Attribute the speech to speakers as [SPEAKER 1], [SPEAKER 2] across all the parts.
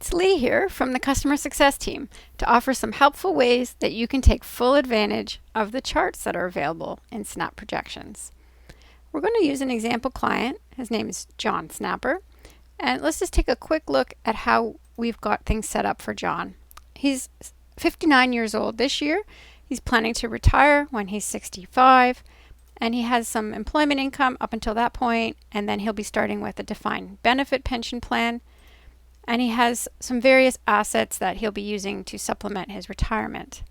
[SPEAKER 1] It's Lee here from the Customer Success Team to offer some helpful ways that you can take full advantage of the charts that are available in Snap Projections. We're going to use an example client. His name is John Snapper. And let's just take a quick look at how we've got things set up for John. He's 59 years old this year. He's planning to retire when he's 65. And he has some employment income up until that point, and then he'll be starting with a defined benefit pension plan. And he has some various assets that he'll be using to supplement his retirement.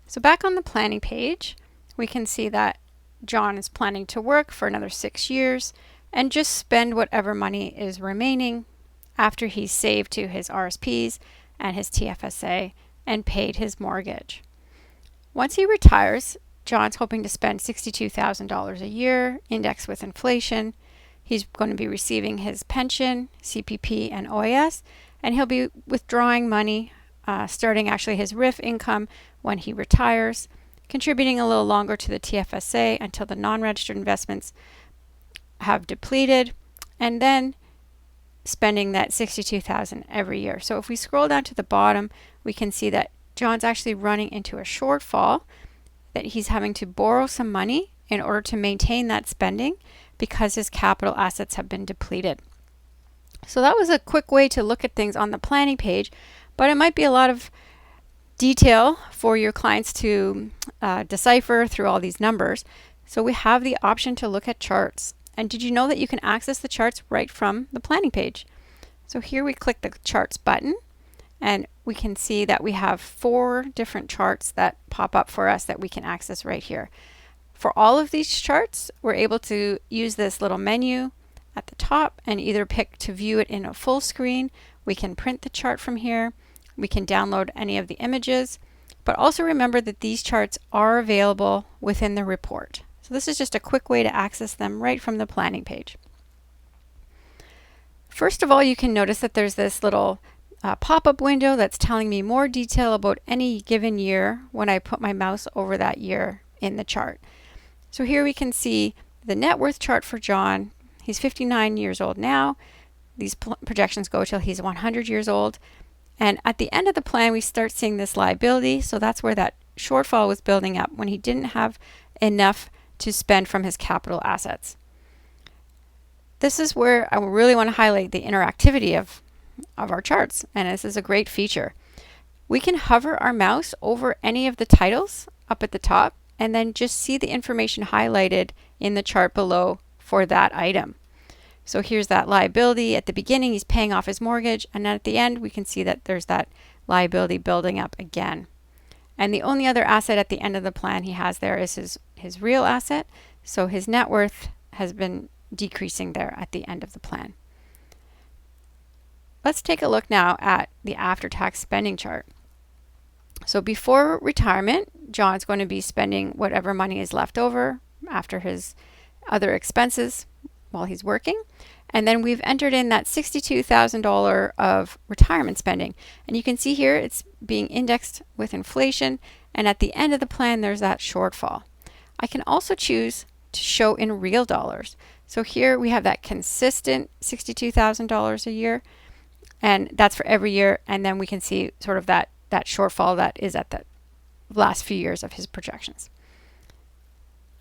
[SPEAKER 1] So back on the planning page, we can see that John is planning to work for another 6 years and just spend whatever money is remaining after he's saved to his RSPs and his TFSA and paid his mortgage. Once he retires, John's hoping to spend $62,000 a year, indexed with inflation. He's going to be receiving his pension, CPP, and OAS, and he'll be withdrawing money, starting actually his RIF income when he retires, contributing a little longer to the TFSA until the non-registered investments have depleted, and then spending that $62,000 every year. So if we scroll down to the bottom, we can see that John's actually running into a shortfall, that he's having to borrow some money in order to maintain that spending because his capital assets have been depleted. So that was a quick way to look at things on the planning page, but it might be a lot of detail for your clients to decipher through all these numbers. So we have the option to look at charts. And did you know that you can access the charts right from the planning page? So here we click the charts button, and we can see that we have 4 different charts that pop up for us that we can access right here. For all of these charts, we're able to use this little menu at the top and either pick to view it in a full screen. We can print the chart from here. We can download any of the images, but also remember that these charts are available within the report. So this is just a quick way to access them right from the planning page. First of all, you can notice that there's this little pop-up window that's telling me more detail about any given year when I put my mouse over that year in the chart. So here we can see the net worth chart for John. He's 59 years old now. These projections go till he's 100 years old. And at the end of the plan, we start seeing this liability. So that's where that shortfall was building up when he didn't have enough to spend from his capital assets. This is where I really want to highlight the interactivity of our charts, and this is a great feature. We can hover our mouse over any of the titles up at the top and then just see the information highlighted in the chart below for that item. So here's that liability. At the beginning, he's paying off his mortgage, and then at the end, we can see that there's that liability building up again. And the only other asset at the end of the plan he has there is his real asset. So his net worth has been decreasing there at the end of the plan. Let's take a look now at the after-tax spending chart. So before retirement, John's going to be spending whatever money is left over after his other expenses while he's working. And then we've entered in that $62,000 of retirement spending. And you can see here it's being indexed with inflation. And at the end of the plan, there's that shortfall. I can also choose to show in real dollars. So here we have that consistent $62,000 a year. And that's for every year. And then we can see sort of that shortfall that is at the last few years of his projections.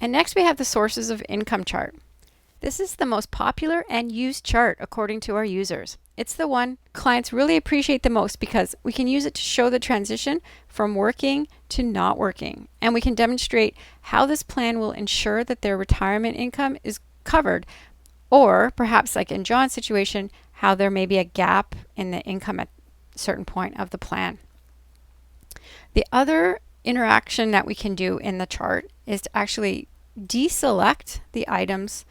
[SPEAKER 1] And next we have the sources of income chart. This is the most popular and used chart according to our users. It's the one clients really appreciate the most because we can use it to show the transition from working to not working. And we can demonstrate how this plan will ensure that their retirement income is covered, or perhaps like in John's situation, how there may be a gap in the income at a certain point of the plan. The other interaction that we can do in the chart is to actually deselect the items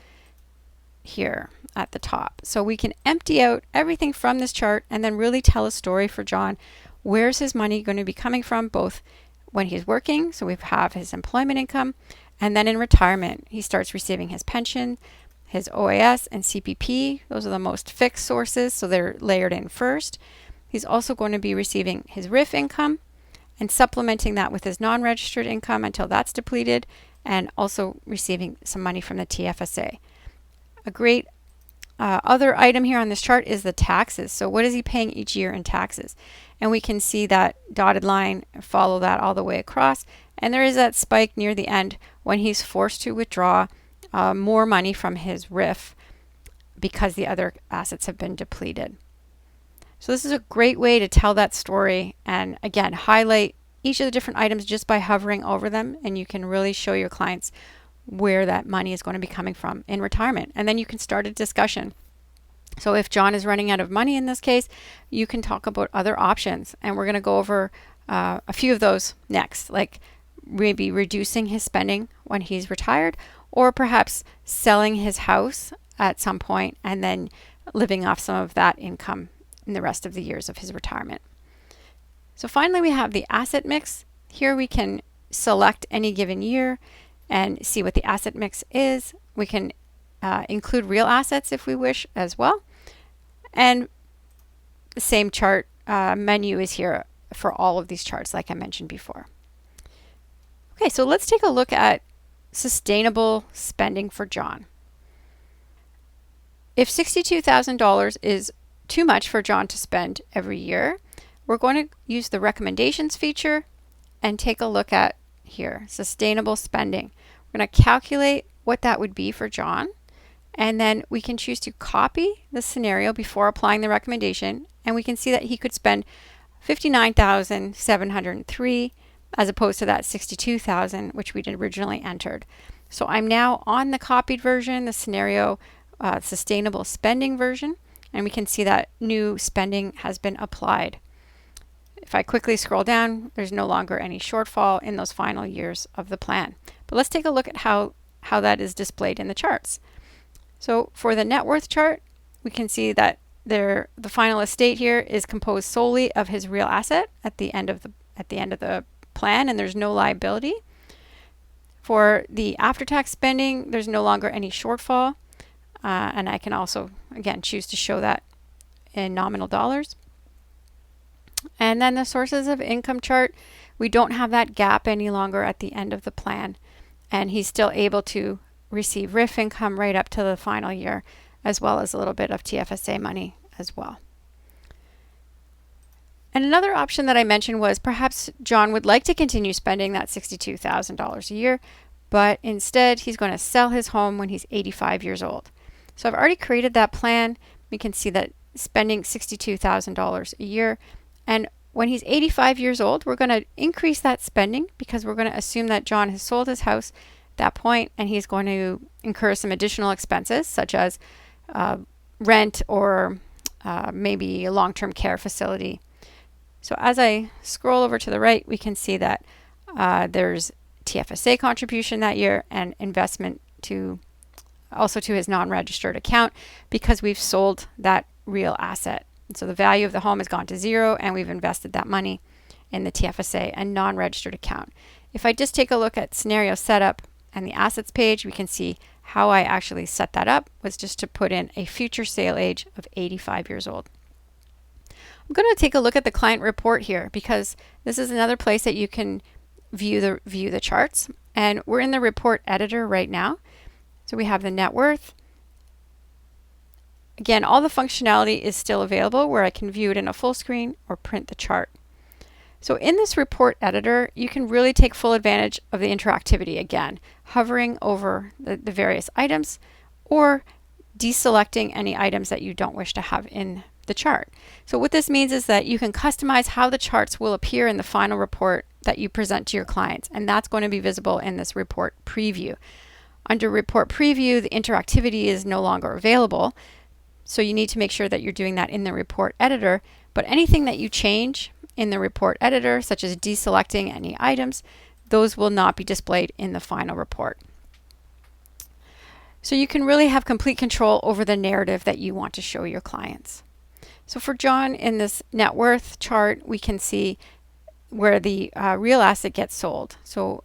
[SPEAKER 1] here at the top. So we can empty out everything from this chart and then really tell a story for John. Where's his money going to be coming from, both when he's working, so we have his employment income, and then in retirement, he starts receiving his pension, his OAS and CPP. Those are the most fixed sources, so they're layered in first. He's also going to be receiving his RIF income and supplementing that with his non-registered income until that's depleted, and also receiving some money from the TFSA. A great other item here on this chart is the taxes. So what is he paying each year in taxes? And we can see that dotted line, follow that all the way across. And there is that spike near the end when he's forced to withdraw more money from his RIF because the other assets have been depleted. So this is a great way to tell that story and again highlight each of the different items just by hovering over them, and you can really show your clients where that money is going to be coming from in retirement. And then you can start a discussion. So if John is running out of money in this case, you can talk about other options, and we're going to go over a few of those next, like maybe reducing his spending when he's retired, or perhaps selling his house at some point and then living off some of that income in the rest of the years of his retirement. So finally, we have the asset mix. Here we can select any given year and see what the asset mix is. We can include real assets if we wish as well. And the same chart menu is here for all of these charts like I mentioned before. Okay, so let's take a look at sustainable spending for John. If $62,000 is too much for John to spend every year, we're going to use the recommendations feature and take a look at here, sustainable spending. We're going to calculate what that would be for John, and then we can choose to copy the scenario before applying the recommendation, and we can see that he could spend $59,703 as opposed to that $62,000 which we'd originally entered. So I'm now on the copied version, the scenario sustainable spending version, and we can see that new spending has been applied. If I quickly scroll down, there's no longer any shortfall in those final years of the plan. But let's take a look at how that is displayed in the charts. So for the net worth chart, we can see that the final estate here is composed solely of his real asset at the end of the plan, and there's no liability. For the after-tax spending, there's no longer any shortfall, and I can also again choose to show that in nominal dollars. And then the sources of income chart, we don't have that gap any longer at the end of the plan, and he's still able to receive RIF income right up to the final year, as well as a little bit of TFSA money as well. And another option that I mentioned was perhaps John would like to continue spending that $62,000 a year, but instead he's going to sell his home when he's 85 years old. So I've already created that plan. We can see that spending $62,000 a year, and when he's 85 years old, we're going to increase that spending because we're going to assume that John has sold his house at that point, and he's going to incur some additional expenses such as rent or maybe a long-term care facility. So as I scroll over to the right, we can see that there's TFSA contribution that year and investment also to his non-registered account because we've sold that real asset. And so the value of the home has gone to zero, and we've invested that money in the TFSA and non-registered account. If I just take a look at scenario setup and the assets page, we can see how I actually set that up was just to put in a future sale age of 85 years old. I'm going to take a look at the client report here because this is another place that you can view the charts, and we're in the report editor right now. So we have the net worth. Again, all the functionality is still available where I can view it in a full screen or print the chart. So in this report editor, you can really take full advantage of the interactivity again, hovering over the various items or deselecting any items that you don't wish to have in the chart. So what this means is that you can customize how the charts will appear in the final report that you present to your clients, and that's going to be visible in this report preview. Under report preview, the interactivity is no longer available, so you need to make sure that you're doing that in the report editor, but anything that you change in the report editor, such as deselecting any items, those will not be displayed in the final report. So you can really have complete control over the narrative that you want to show your clients. So for John, in this net worth chart, we can see where the real asset gets sold. So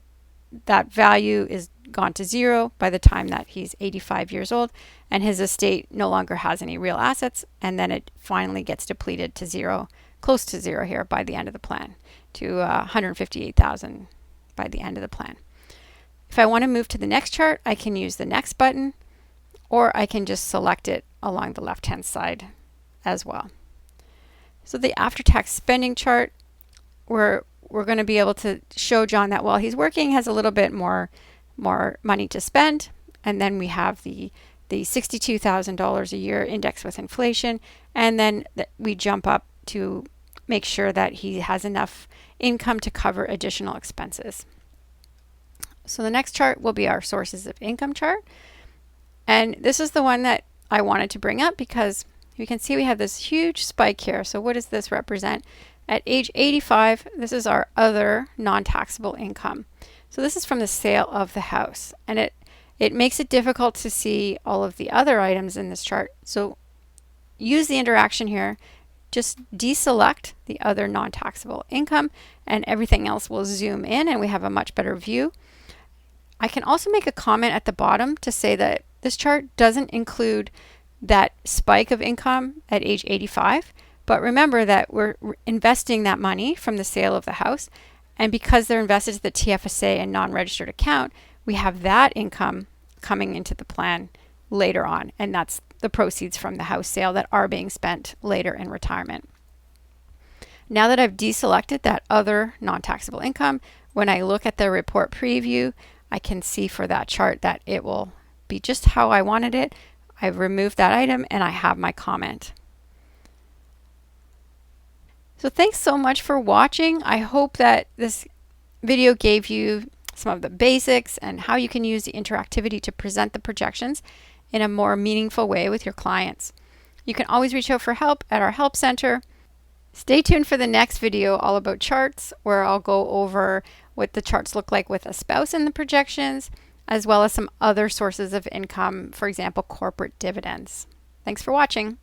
[SPEAKER 1] that value is gone to zero by the time that he's 85 years old, and his estate no longer has any real assets, and then it finally gets depleted to zero, close to zero here by the end of the plan, to $158,000 by the end of the plan. If I want to move to the next chart, I can use the next button, or I can just select it along the left-hand side as well. So the after-tax spending chart, we're going to be able to show John that while he's working, has a little bit more money to spend. And then we have the $62,000 a year indexed with inflation. And then we jump up to make sure that he has enough income to cover additional expenses. So the next chart will be our sources of income chart. And this is the one that I wanted to bring up because you can see we have this huge spike here. So what does this represent? At age 85, this is our other non-taxable income. So this is from the sale of the house. And it makes it difficult to see all of the other items in this chart. So use the interaction here. Just deselect the other non-taxable income and everything else will zoom in and we have a much better view. I can also make a comment at the bottom to say that this chart doesn't include that spike of income at age 85, but remember that we're investing that money from the sale of the house, and because they're invested to the TFSA and non-registered account, we have that income coming into the plan later on, and that's the proceeds from the house sale that are being spent later in retirement. Now that I've deselected that other non-taxable income, when I look at the report preview, I can see for that chart that it will be just how I wanted it. I've removed that item and I have my comment. So thanks so much for watching. I hope that this video gave you some of the basics and how you can use the interactivity to present the projections in a more meaningful way with your clients. You can always reach out for help at our help center. Stay tuned for the next video all about charts, where I'll go over what the charts look like with a spouse in the projections, as well as some other sources of income, for example, corporate dividends. Thanks for watching.